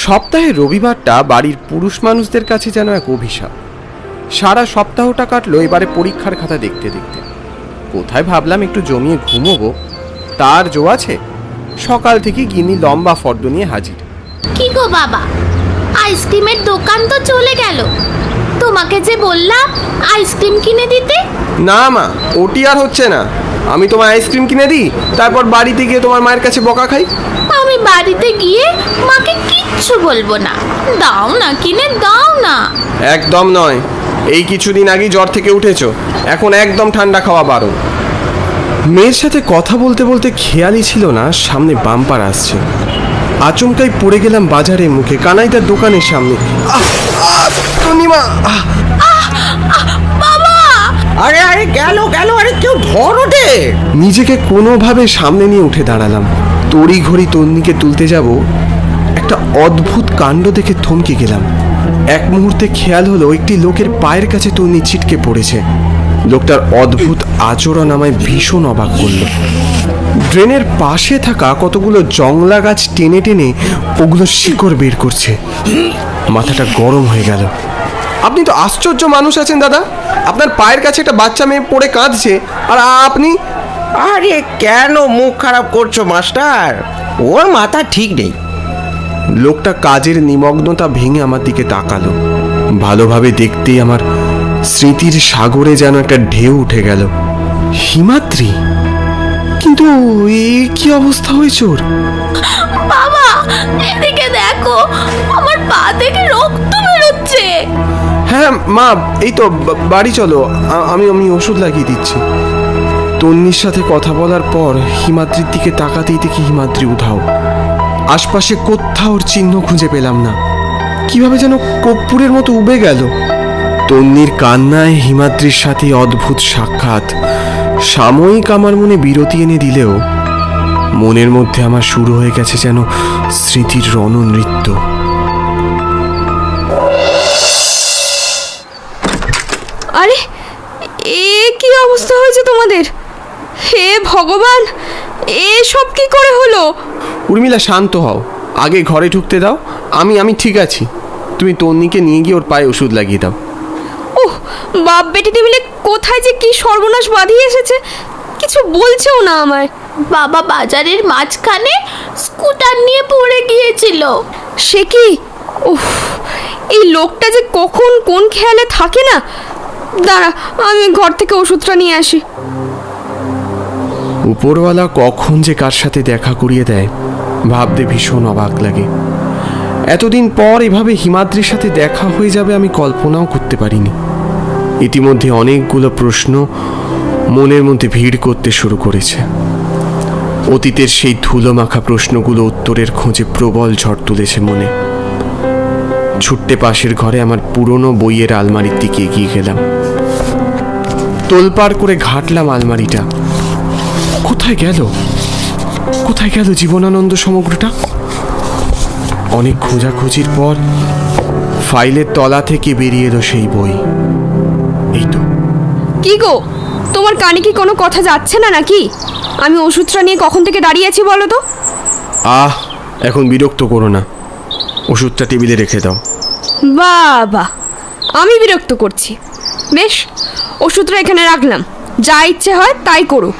সপ্তাহের রবিবারটা বাড়ির পুরুষ মানুষদের কাছে যেন এক অভিশাপ। সারা সপ্তাহটা কাটলো এবারে পরীক্ষার খাতা দেখতে দেখতে। কোথায় ভাবলাম একটু জমিয়ে ঘুমোবো, তার জো আছে। সকাল থেকে গিনি লম্বা ফর্দ নিয়ে হাজির। কি গো বাবা, আইসক্রিমের দোকান তো চলে গেল। তোমাকে যে বললাম আইসক্রিম কিনে দিতে। না মা, ওটি আর হচ্ছে না। আমি তোমার আইসক্রিম কিনে দিই, তারপর বাড়িতে গিয়ে তোমার মায়ের কাছে বকা খাই। আমি বাড়িতে গিয়ে মাকে কিচ্ছু বলবো না। দাও না, কিনে দাও না। একদম নয়, এই কিছুদিন আগেই জ্বর থেকে উঠেছো, এখন একদম ঠান্ডা খাওয়া বারণ। মেয়ের সাথে কথা বলতে বলতে খেয়ালই ছিল না সামনে বাম্পার আসছে। আচমকাই পড়ে গেলাম বাজারে মুখে, কানাইদার দোকানের সামনে। বাবা! আরে আরে গেল গেল, আরে কেউ ধরো রে। নিজেকে কোনোভাবে সামনে নিয়ে উঠে দাঁড়ালাম। তড়ি ঘড়ি তন্নিকে তুলতে যাব, একটা অদ্ভুত কাণ্ড দেখে থমকে গেলাম। এক মুহূর্তে খেয়াল হলো একটি লোকের পায়ের কাছে তন্নি ছিটকে পড়েছে। লোকটার অদ্ভুত আচরণ আমায় ভীষণ অবাক করলো। ড্রেনের পাশে থাকা কতগুলো জংলা গাছ টেনে টেনে ওগুলো শিকড় বের করছে। মাথাটা গরম হয়ে গেল। আপনি তো আশ্চর্য মানুষ আছেন দাদা। আপনার পায়ের কাছে একটা বাচ্চা মেয়ে পড়ে কাঁদছে, আর আপনি। আরে কেন মুখ খারাপ করছো মাস্টার? ওর মাথা ঠিক নেই। লোকটা কাজের নিমগ্নতা ভেঙে আমার দিকে তাকালো। ভালোভাবে দেখতেই আমার স্মৃতির সাগরে যেন একটা ঢেউ উঠে গেল। হিমাদ্রি? কিন্তু এ কি অবস্থা হয়েছে ওর? বাবা, এদিকে দেখো, আমার পা থেকে রক্ত বেরোচ্ছে। হ্যাঁ মা, এই তো বাড়ি চলো, আমি ওষুধ লাগিয়ে দিচ্ছি। তন্নির সাথে কথা বলার পর হিমাদ্রির দিকে তাকাতেই দেখি হিমাদ্রি উধাও। আশপাশে কোথাও ওর চিহ্ন খুঁজে পেলাম না। কিভাবে যেন কর্পূরের মতো উবে গেল। তন্নির কান্নায় হিমাদ্রির সাথে অদ্ভুত সাক্ষাৎ সাময়িক আমার মনে বিরতি এনে দিলেও মনের মধ্যে আমার শুরু হয়ে গেছে যেন স্মৃতির রণনৃত্য। আরে এ কি অবস্থা হয়েছে তোমাদের? হে ভগবান, এসব কি করে হলো? উর্মিলা, শান্ত হও, আগে ঘরে ঢুকতে দাও। আমি ঠিক আছি। তুমি তন্নিকে নিয়ে গিয়ে ওর পায়ে ওষুধ লাগিয়ে দাও। ওহ, বাপ বেটিতে মিলে কোথায় যে কি সর্বনাশ বাঁধিয়ে এসেছে, কিছু বলছেও না আমায়। বাবা বাজারের মাঝখানে স্কুটার নিয়ে পড়ে গিয়েছিল। সে কি? উফ, এই লোকটা যে কখন কোন খেয়ালে থাকে না। দাঁড়া, আমি ঘর থেকে ওষুধটা নিয়ে আসি। উপরওয়ালা কখন যে কার সাথে দেখা করিয়ে দেয় ভাবতে ভীষণ অবাক লাগে। এতদিন পর এভাবে হিমাদ্রির সাথে দেখা হয়ে যাবে আমি কল্পনাও করতে পারিনি। ইতিমধ্যে অনেকগুলো প্রশ্ন মনের মধ্যে ভিড় করতে শুরু করেছে। অতীতের সেই ধুলো মাখা প্রশ্নগুলো উত্তরের খোঁজে প্রবল ঝড় তুলেছে মনে। ছুট্টে পাশের ঘরে আমার পুরনো বইয়ের আলমারির দিকে এগিয়ে গেলাম। তোলপাড় করে ঘাটলাম আলমারিটা। কোথায় গেল জীবনানন্দ সমগ্রটা? অনেক খোঁজাখুঁজির পর ফাইলের তলা থেকে বেরিয়ে এলো সেই বই। এই তো। কি গো, তোমার কানে কি কোনো কথা যাচ্ছে না নাকি? আমি ওষুধটা নিয়ে কখন থেকে দাঁড়িয়ে আছি বলো তো? এখন বিরক্ত করো না, ওষুধটা টেবিলে রেখে দাও। বাবা, আমি বিরক্ত করছি? বেশ, ওষুধটা এখানে রাখলাম, যা ইচ্ছে হয় তাই করো।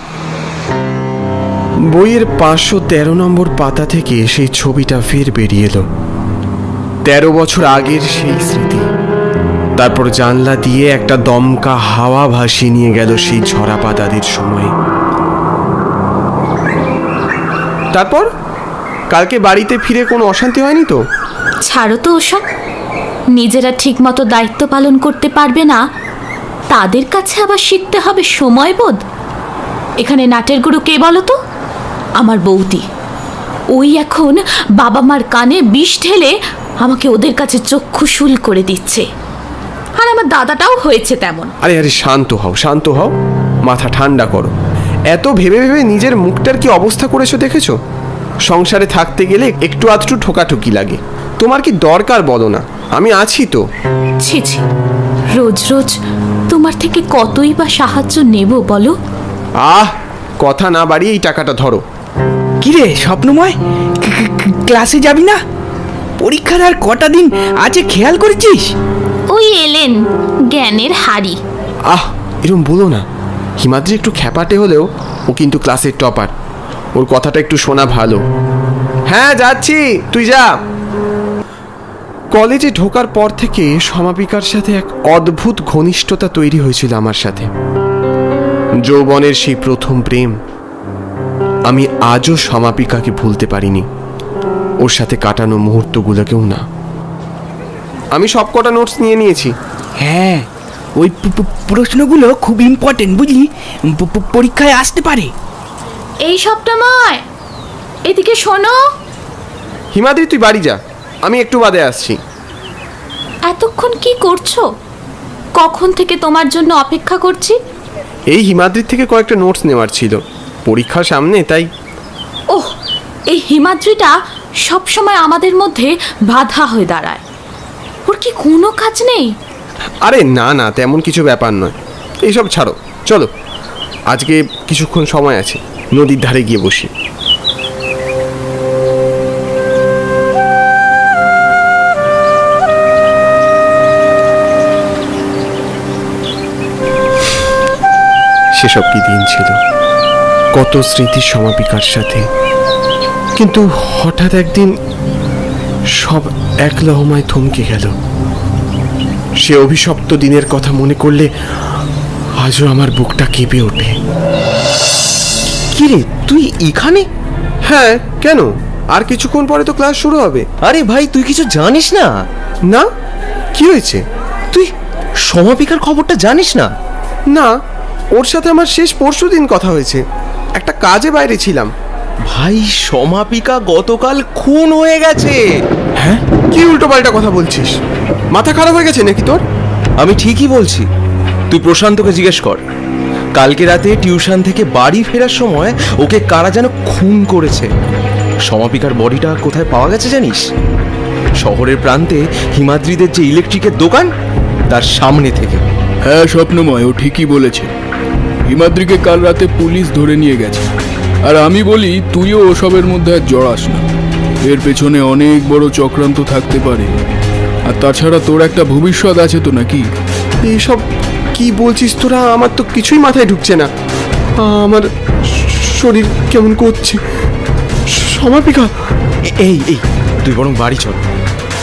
বইয়ের 513 নম্বর পাতা থেকে সেই ছবিটা ফের বেরিয়ে এলো। 13 বছর আগের সেই স্মৃতি। তারপর জানলা দিয়ে একটা দমকা হাওয়া ভাসিয়ে নিয়ে গেল সেই ঝরা পাতাদের সময়। তারপর কালকে বাড়িতে ফিরে কোনো অশান্তি হয়নি তো? ছাড়ো তো ওসব। নিজেরা ঠিকমতো দায়িত্ব পালন করতে পারবে না, তাদের কাছে আবার শিখতে হবে সময়বোধ। এখানে নাটের গুরু কে বলো তো? আমার বৌদি। ওই এখন বাবা মার কানে বিষ ঢেলে আমাকে ওদের কাছে চক্ষুশূল করে দিচ্ছে। আর আমার দাদাটাও হয়েছে তেমন। আরে শান্ত হও, মাথা ঠান্ডা করো। এত ভেবে ভেবে নিজের মুখটার কি অবস্থা করেছো দেখেছো? সংসারে থাকতে গেলে একটু আধটু ঠোকাঠুকি লাগে। তোমার কি দরকার বলো না? আমি আছি তো। ছি ছি, রোজ রোজ তোমার থেকে কতই বা সাহায্য নেব বলো? কথা না বাড়িয়ে এই টাকাটা ধরো। কি রে স্বপ্নময়, ক্লাসে যাবি না? পরীক্ষার আর কটা দিন আছে খেয়াল করেছিস? ওই এলেন জ্ঞানের হাড়ি। আহ, এরম বলো না। হিমাদ্রি একটু খ্যাপাটে হলেও ও কিন্তু ক্লাসের টপার। ওর কথাটা একটু শোনা ভালো। হ্যাঁ, যাচ্ছি, তুই যা। কলেজে ঢোকার পর থেকে সমাপিকার সাথে এক অদ্ভুত ঘনিষ্ঠতা তৈরি হয়েছিল আমার সাথে। যৌবনের সেই প্রথম প্রেম। আমি আজও সমাপিকাকে ভুলতে পারিনি, ওর সাথে কাটানো মুহূর্তগুলোকেও না। আমি সব কটা নোটস নিয়ে নিয়েছি। হ্যাঁ, ওই প্রশ্নগুলো খুব ইম্পর্টেন্ট, বুঝলি? পরীক্ষায় আসতে পারে। এই সবটাময়, এদিকে শোনো। হিমাদ্রি, তুই বাড়ি যা, আমি একটু বাদে আসছি। এতক্ষণ কি করছো? কখন থেকে তোমার জন্য অপেক্ষা করছি। এই হিমাদ্রির থেকে কয়েকটা নোটস নেওয়ার ছিল, পরীক্ষার সামনে, তাই। ওহ, এই হিমাদ্রিটা সবসময় আমাদের মধ্যে বাধা হয়ে দাঁড়ায়। ওর কি কোনো কাজ নেই? আরে না না, তেমন কিছু ব্যাপার নয়। এইসব ছাড়ো, চলো আজকে কিছুক্ষণ সময় আছে, নদীর ধারে গিয়ে বসি। সেসব কি দিন ছিল, কত স্মৃতি সমাপিকার সাথে। কিন্তু হঠাৎ একদিন সব এক লহমায় থমকে গেল। সে অভিশপ্ত দিনের কথা মনে করলে আজও আমার বুকটা কেঁপে ওঠে। কি রে, তুই এখানে? হ্যাঁ, কেন? আর কিছুক্ষণ পরে তো ক্লাস শুরু হবে। আরে ভাই, তুই কিছু জানিস না? না, কি হয়েছে? তুই সমাপিকার খবরটা জানিস না? না, ওর সাথে আমার শেষ পরশুদিন কথা হয়েছে, একটা কাজে বাইরে ছিলাম। ভাই, সমাপিকা গতকাল খুন হয়ে গেছে। হ্যাঁ, কি উল্টোপাল্টা কথা বলছিস? মাথা খারাপ হয়ে গেছে নাকি তোর? আমি ঠিকই বলছি, তুই প্রশান্তকে জিজ্ঞেস কর। কালকে রাতে টিউশন থেকে বাড়ি ফেরার সময় ওকে কারা যেন খুন করেছে। সমাপিকার বডিটা কোথায় পাওয়া গেছে জানিস? শহরের প্রান্তে হিমাদ্রিদের যে ইলেকট্রিকের দোকান, তার সামনে থেকে। হ্যাঁ স্বপ্নময়, ও ঠিকই বলেছে। হিমাদ্রিকে কাল রাতে পুলিশ ধরে নিয়ে গেছে। আর আমি বলি, তুইও ওসবের মধ্যে আর জড়াস না। এর পেছনে অনেক বড় চক্রান্ত থাকতে পারে। আর তাছাড়া তোর একটা ভবিষ্যৎ আছে তো নাকি? এইসব কি বলছিস তোরা? আমার তো কিছুই মাথায় ঢুকছে না। আমার শরীর কেমন করছে। সমাপিকা, এই এই তুই বরং বাড়ি চল,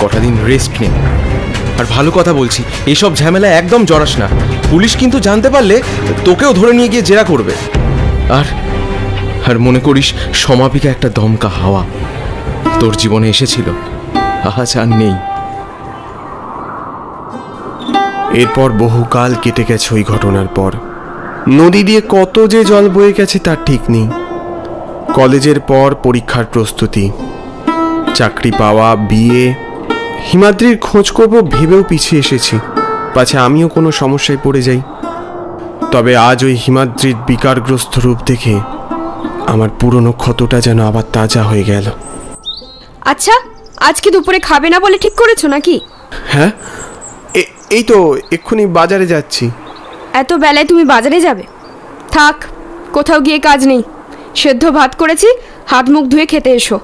কটা দিন রেস্ট নে। আর ভালো কথা বলছি, এসব ঝামেলা একদম জড়াস না। পুলিশ কিন্তু জানতে পারলে তোকেও ধরে নিয়ে গিয়ে জেরা করবে। আর আর মনে করিস, সমাপিকা একটা দমকা হাওয়া তোর জীবনে এসেছিল, আজ আর নেই। এরপর বহুকাল কেটে গেছে ওই ঘটনার পর। নদী দিয়ে কত যে জল বয়ে গেছে তার ঠিক নেই। কলেজের পর পরীক্ষার প্রস্তুতি, চাকরি পাওয়া, বিয়ে। হিমাদ্রির খোঁজ করব ভেবেও পিছিয়ে এসেছি, পাছে আমিও কোনো সমস্যায় পড়ে যাই। তবে আজ ওই হিমাদ্রির বিকারগ্রস্ত রূপ দেখে আমার পুরনো ক্ষতটা যেন আবার তাজা হয়ে গেল। আচ্ছা, আজকে দুপুরে খাবে না বলে ঠিক করেছো নাকি? হ্যাঁ, এই তো এক্ষুনি বাজারে যাচ্ছি। এত বেলায় তুমি বাজারে যাবে? থাক, কোথাও গিয়ে কাজ নেই। সেদ্ধ ভাত করেছি, হাত মুখ ধুয়ে খেতে এসো।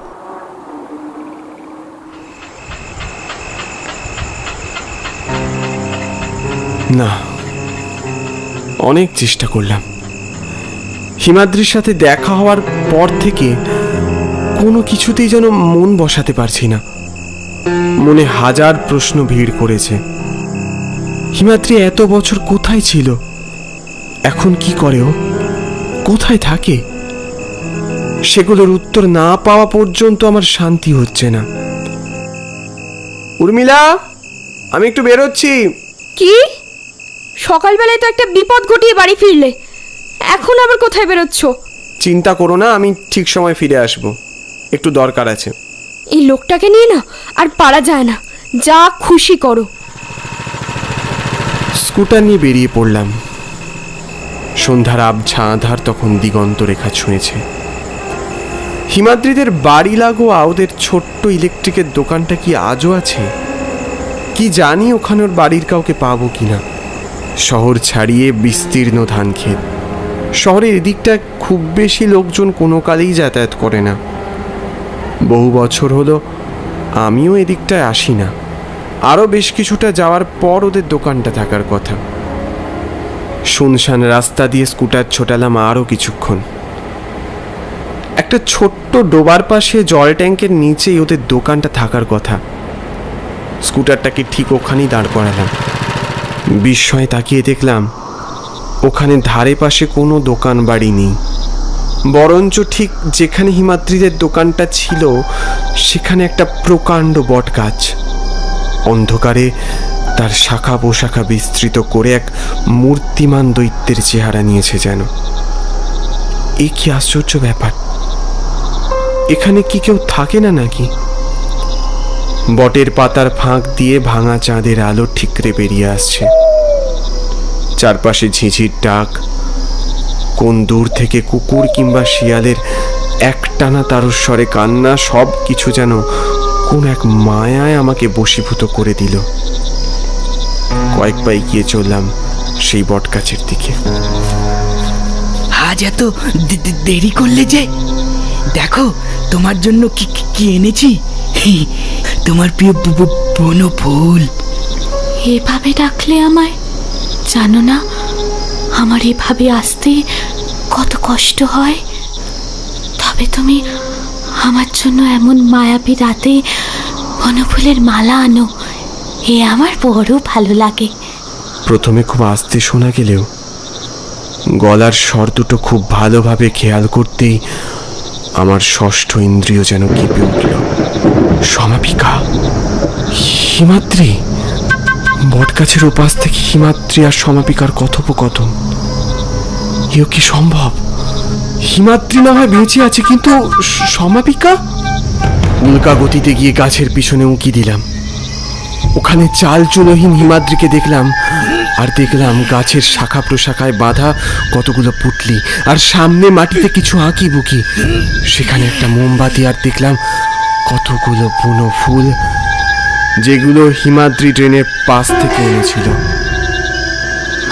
না, অনেক চেষ্টা করলাম। হিমাদ্রির সাথে দেখা হওয়ার পর থেকে কোনো কিছুতেই যেন মন বসাতে পারছি না। মনে হাজার প্রশ্ন ভিড় করেছে। হিমাদ্রি এত বছর কোথায় ছিল? এখন কি করে ও? কোথায় থাকে? সেগুলোর উত্তর না পাওয়া পর্যন্ত আমার শান্তি হচ্ছে না। উর্মিলা, আমি একটু বেরোচ্ছি। কি? সকালবেলায় তো একটা বিপদ ঘটিয়ে বাড়ি ফিরলে, এখন আবার কোথায় বেরোচ্ছ? চিন্তা করো না, আমি ঠিক সময় ফিরে আসব, একটু দরকার আছে। এই লোকটাকে নিয়ে না আর পারা যায় না, যা খুশি করো। স্কুটার নিয়ে বেরিয়ে পড়লাম। সন্ধ্যার আবছা আধার তখন দিগন্ত রেখা ছুঁয়েছে। হিমাদ্রিদের বাড়ি লাগোয়া ওদের ছোট্ট ইলেকট্রিকের দোকানটা কি আজও আছে? কি জানি ওখানে ওর বাড়ির কাউকে পাবো কিনা। শহর ছাড়িয়ে বিস্তীর্ণ ধান ক্ষেত। শহরের এদিকটা খুব বেশি লোকজন কোনো কালেই যাতায়াত করে না। বহু বছর হলো আমিও এদিকটায় আসি না। আরও বেশ কিছুটা যাওয়ার পর ওদের দোকানটা থাকার কথা। শুনশান রাস্তা দিয়ে স্কুটার ছোটালাম আরও কিছুক্ষণ। একটা ছোট্ট ডোবার পাশে জল ট্যাঙ্কের নিচেই ওদের দোকানটা থাকার কথা। স্কুটারটাকে ঠিক ওখানেই দাঁড় করালাম। বিস্ময়ে তাকিয়ে দেখলাম ওখানে ধারে পাশে কোনো দোকান বাড়ি নেই, বরঞ্চ ঠিক যেখানে হিমাদ্রিদের দোকানটা ছিল সেখানে একটা প্রকাণ্ড বট গাছ। অন্ধকারে তার শাখা পোশাখা বিস্তৃত করে এক মূর্তিমান দৈত্যের চেহারা নিয়েছে যেন। এ কি আশ্চর্য ব্যাপার! এখানে কি কেউ থাকে না নাকি? বটের পাতার ফাঁক দিয়ে ভাঙা চাঁদের আলো ঠিকরে বেরিয়ে আসছে। চারপাশে ঝিঝির ডাক, কোন দূর থেকে কুকুর কিংবা শিয়ালের একটানা তারস্বরে কান্না, সব কিছু যেন কোন এক মায়ায় আমাকে বশীভূত করে দিল। কয়েক পা এগিয়ে চললাম সেই বট গাছের দিকে। আজ এত দেরি করলে যে? দেখো তোমার জন্য কি কি এনেছি। তোমার প্রিয় বনো ফুল। এভাবে ডাকলে আমায়? জানো না আমার এভাবে আসতে কত কষ্ট হয়। তবে তুমি আমার জন্য এমন মায়াবী রাতে বনফুলের মালা আনো, এ আমার বড় ভালো লাগে। প্রথমে খুব আস্তে শোনা গেলেও গলার স্বর দুটো খুব ভালোভাবে খেয়াল করতেই আমার ষষ্ঠ ইন্দ্রিয় যেন কেঁপে উঠল। সমাপিকা, হিমাদ্রি! বটগাছের ওপাশ থেকে হিমাদ্রি আর সমাপিকার কথোপকথন। এও কি সম্ভব? হিমাদ্রি না হয় বেঁচে আছে, কিন্তু সমাপিকা? উল্কা গতিতে গিয়ে গাছের পিছনে উঁকি দিলাম। ওখানে চাল চুলোহীন হিমাদ্রিকে দেখলাম, আর দেখলাম গাছের শাখা প্রশাখায় বাঁধা কতগুলো পুটলি, আর সামনে মাটিতে কিছু আঁকি বুকি। সেখানে একটা মোমবাতি, আর দেখলাম কতগুলো বুনো ফুল, যেগুলো হিমাদ্রি ট্রেনের পাশ থেকে এনেছিল।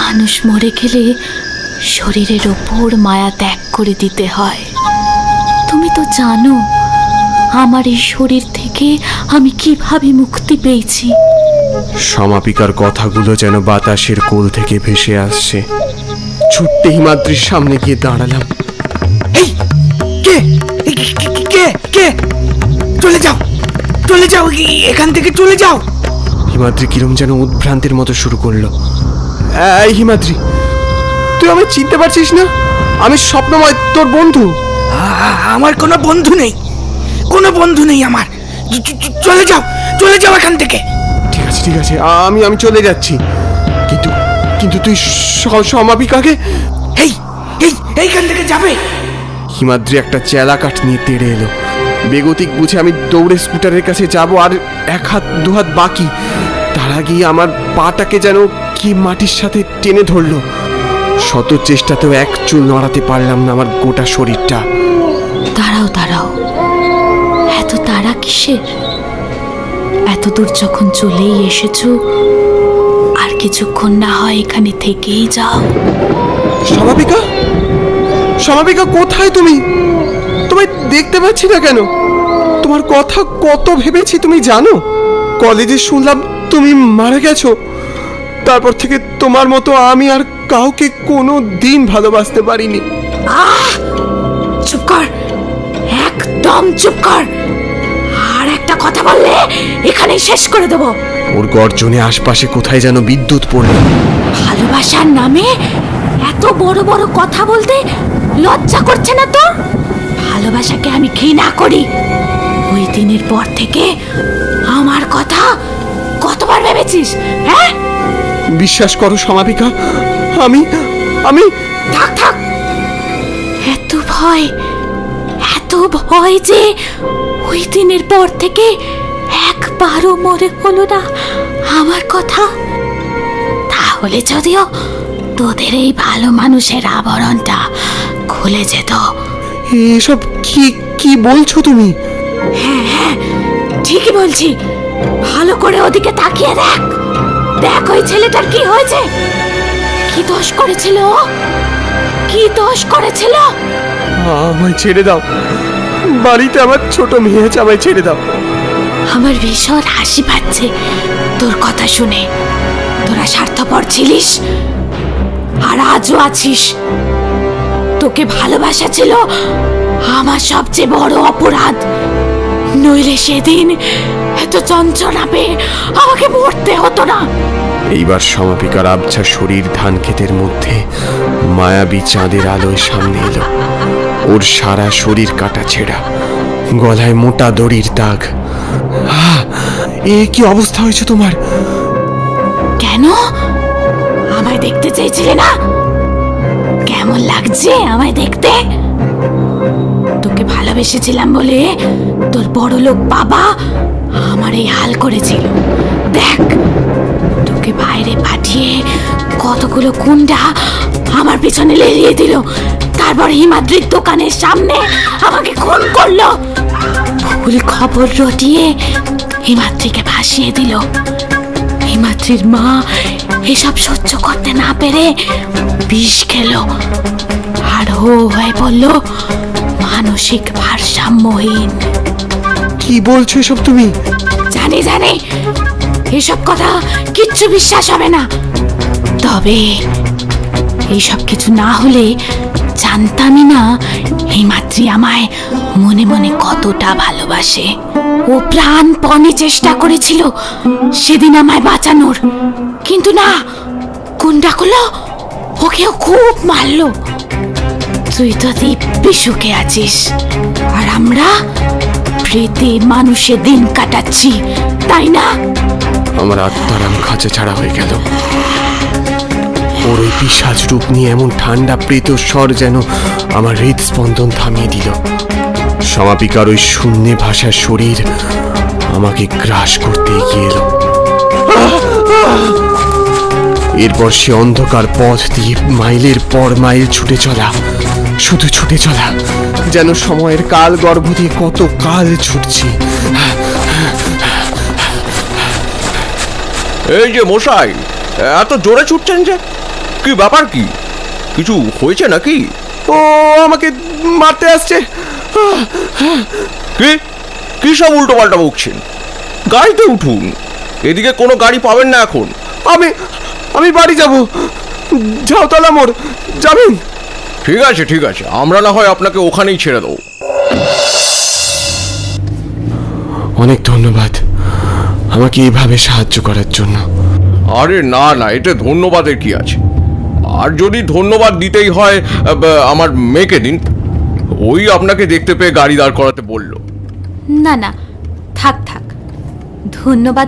মানুষ মরে গেলে শরীরের ওপর মায়া ত্যাগ করে দিতে হয়। তুমি তো জানো আমার এই শরীর থেকে আমি কিভাবে মুক্তি পেয়েছি। সমাপিকার কথাগুলো যেন বাতাসের কোল থেকে ভেসে আসছে। ছুটতে হিমাদ্রির সামনে গিয়ে দাঁড়ালাম। এই কে কে কে? চলে যাও, চলে যাও, এখান থেকে চলে যাও। হিমাদ্রি কিরম যেন উদ্ভ্রান্তির মতো শুরু করলো। এই হিমাদ্রি, তুই আমায় চিনতে পারছিস না? আমি স্বপ্নময়, তোর বন্ধু। আমার কোনো বন্ধু নেই, কোনো বন্ধু নেই আমার। চলে যাও, চলে যাও এখান থেকে। ঠিক আছে ঠিক আছে, আমি চলে যাচ্ছি, কিন্তু কিন্তু তুই সমাপিকাকে। এই এই এইখান থেকে যাবে? হিমাদ্রি একটা চেলা কাঠ নিয়ে তেড়ে এলো। বেগতিক বুঝে আমি দৌড়ে স্কুটারের কাছে যাব, আর এক হাত দু হাত বাকি। তার আগেই আমার পাটাকে যেন কি মাটির সাথে টেনে ধরলো। শত চেষ্টাতেও এক চুল নড়াতে পারলাম না আমার গোটা শরীরটা। দাঁড়াও দাঁড়াও, এত তাড়া কিসের? এত দূর যখন চলেই এসেছো, আর কিছুক্ষণ না হয় এখানে থেকেই যাও। সমাপিকা, সমাপিকা কোথায় তুমি? তোমায় দেখতে পাচ্ছি না কেন? তোমার কথা কত ভেবেছি তুমি জানো? কলেজে শুনলাম তুমি মারা গেছো। তারপর থেকে তোমার মতো আমি আর কাউকে কোনো দিন ভালোবাসতে পারিনি। চুপ কর, একদম চুপ কর। আর একটা কথা বললে এখানেই শেষ করে দেবো। ওর গর্জনে আশপাশে কোথায় যেন বিদ্যুৎ পড়ল। ভালোবাসার নামে এত বড় বড় কথা বলতে লজ্জা করছে না তোর? ভালোবাসাকে আমি ঘৃণা করি। ওই দিনের পর থেকে আমার কথা কতবার ভেবেছিস? হ্যাঁ, বিশ্বাস করো সমাপিকা, আমি আমি থাক থাক। এত ভয় যে ওই দিনের পর থেকে একবারও মনে হলো না আমার কথা। তাহলে যদিও তোদের এই ভালো মানুষের আবরণটা খুলে যেত। এসব কি কি বলছো তুমি? হ্যাঁ হ্যাঁ, ঠিকই বলছি। ভালো করে ওদিকে তাকিয়ে দেখ। দেখ ওই ছেলেটার কি হয়েছে, কি দোষ করেছিল ও? কি দোষ করেছিল? আমায় ছেড়ে দাও, বাড়িতে আমার ছোট মেয়ে আছে, আমায় ছেড়ে দাও। আমার ভীষণ হাসি পাচ্ছে তোর কথা শুনে। তোরা স্বার্থপর ছিলিস আর আজও আছিস। তোকে ভালোবাসা ছিল আমার সবচেয়ে বড় অপরাধ, নইলে সেদিন এত যন্ত্রণা পেয়ে আমাকে মরতে হতো না। এইবার সমাপিকার আবছা শরীর ধান ক্ষেতের মধ্যে মায়াবী চাঁদের আলোয় সামনে এলো। ওর সারা শরীর কাটা ছেঁড়া, গলায় মোটা দড়ির দাগ। এ কি অবস্থা হয়েছে তোমার? কেন আমায় দেখতে চেয়েছিলে না? কেমন লাগছে আমায় দেখতে? তোকে ভালোবেসেছিলাম বলে তোর বড় লোক বাবা আমার এই হাল করেছিল। দেখ, তোকে বাইরে পাঠিয়ে কতগুলো গুন্ডা আমার পেছনে লেলিয়ে দিল, তারপর হিমাদ্রির দোকানের সামনে আমাকে খুন করলো। ভুল খবর রটিয়ে হিমাদ্রিকে ভাসিয়ে দিল। হিমাদ্রির মা এসব সহ্য করতে না পেরে বিষ খেলো আর হয়ে পড়ল মানসিক ভারসাম্যহীন। কি বলছো এসব তুমি? জানি জানি, এসব কথা কিচ্ছু বিশ্বাস হবে না, তবে এইসব কিছু না হলে জানতামই না হিমাদ্রি আমায় মনে মনে কতটা ভালোবাসে। ও প্রাণপণে চেষ্টা করেছিল সেদিন আমায় বাঁচানোর, কিন্তু না, গুন্ডাগুলো ওকেও খুব মারলো। তুই তো দিব্যি সুখে আছিস আর আমরা প্রেতে মানুষে দিন কাটাচ্ছি, তাই না? আমার আত্মারাম খাঁচা ছাড়া হয়ে গেল। ওর ওই পিশাচ রূপ নিয়ে এমন ঠান্ডা প্রেত স্বর যেন আমার হৃদস্পন্দন থামিয়ে দিল। সমাপিকার ওই শূন্যে ভাষার শরীর আমাকে গ্রাস করতে এগিয়ে এলো। এরপর সে অন্ধকার পথ দিয়ে মাইলের পর মাইল ছুটে চলা, শুধু ছুটে চলা, যেন সময়ের কাল গর্ভ দিয়ে কত কাল ছুটছি। এই যে মশাই, এত জোরে ছুটছেন যে, কি ব্যাপার? কি কিছু হয়েছে নাকি? ও আমাকে মারতে আসছে। কি কি সব উল্টো পাল্টা বকছেন? গাড়িতে উঠুন, এদিকে কোনো গাড়ি পাবেন না এখন। আমি আমি বাড়ি যাব। ঝাউতলা মোড় যাবেন? ঠিক আছে ঠিক আছে, আমরা না হয় আপনাকে ওখানেই ছেড়ে দেবো। অনেক ধন্যবাদ আমাকে এইভাবে সাহায্য করার জন্য। আরে না না, এতে ধন্যবাদের কি আছে? আর যদি ধন্যবাদ দিতেই হয় আমার মেয়েকে দিন, ওই আপনাকে দেখতে পেয়ে গাড়ি দাঁড় করাতে বললো। না না, থাক থাক, ধন্যবাদ